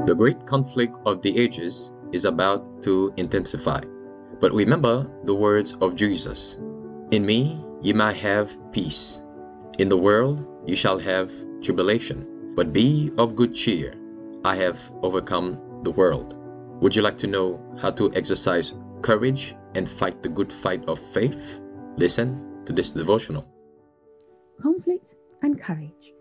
The great conflict of the ages is about to intensify. But remember the words of Jesus. In me ye might have peace. In the world you shall have tribulation. But be of good cheer. I have overcome the world. Would you like to know how to exercise courage and fight the good fight of faith? Listen to this devotional. Conflict and Courage,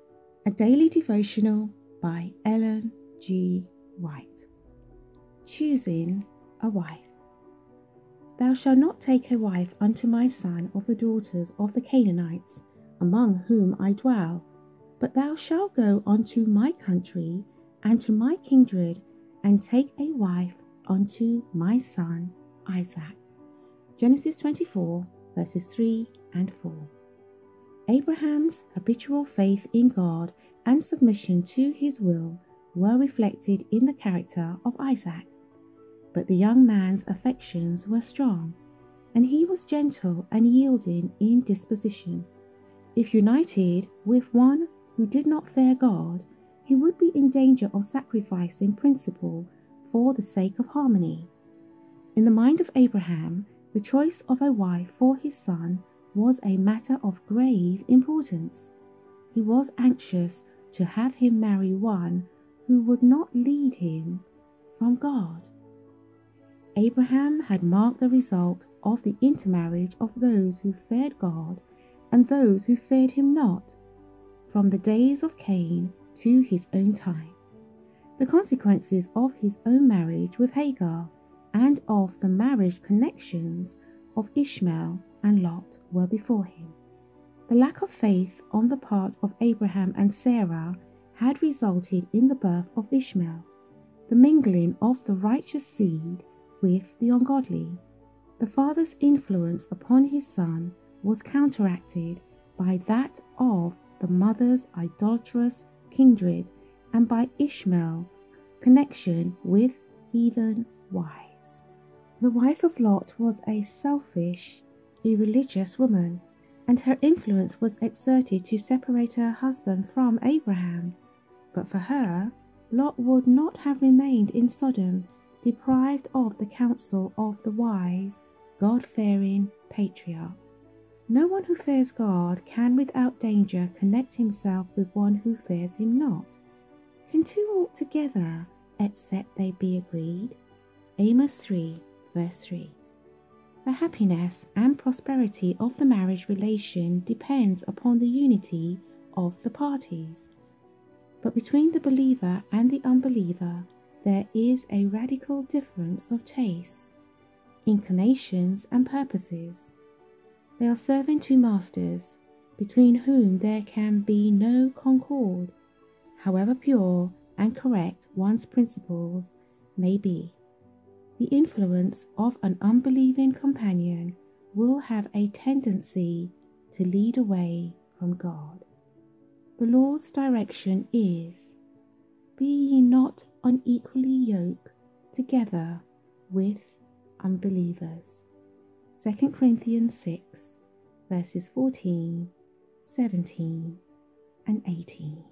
a daily devotional by Ellen G. White. Choosing a wife. Thou shalt not take a wife unto my son of the daughters of the Canaanites, among whom I dwell, but thou shalt go unto my country and to my kindred, and take a wife unto my son Isaac. Genesis 24, verses 3 and 4. Abraham's habitual faith in God and submission to his will were reflected in the character of Isaac. But the young man's affections were strong, and he was gentle and yielding in disposition. If united with one who did not fear God, he would be in danger of sacrificing principle for the sake of harmony. In the mind of Abraham, the choice of a wife for his son was a matter of grave importance. He was anxious to have him marry one who would not lead him from God. Abraham had marked the result of the intermarriage of those who feared God and those who feared him not, from the days of Cain to his own time. The consequences of his own marriage with Hagar and of the marriage connections of Ishmael and Lot were before him. The lack of faith on the part of Abraham and Sarah had resulted in the birth of Ishmael, the mingling of the righteous seed with the ungodly. The father's influence upon his son was counteracted by that of the mother's idolatrous kindred and by Ishmael's connection with heathen wives. The wife of Lot was a selfish, irreligious woman, and her influence was exerted to separate her husband from Abraham. But for her, Lot would not have remained in Sodom, deprived of the counsel of the wise, God-fearing patriarch. No one who fears God can without danger connect himself with one who fears him not. Can two walk together except they be agreed? Amos 3, verse 3. The happiness and prosperity of the marriage relation depends upon the unity of the parties. But between the believer and the unbeliever, there is a radical difference of tastes, inclinations, and purposes. They are serving two masters, between whom there can be no concord, however pure and correct one's principles may be. The influence of an unbelieving companion will have a tendency to lead away from God. The Lord's direction is, "Be ye not unequally yoked together with unbelievers." 2 Corinthians 6, verses 14, 17, and 18.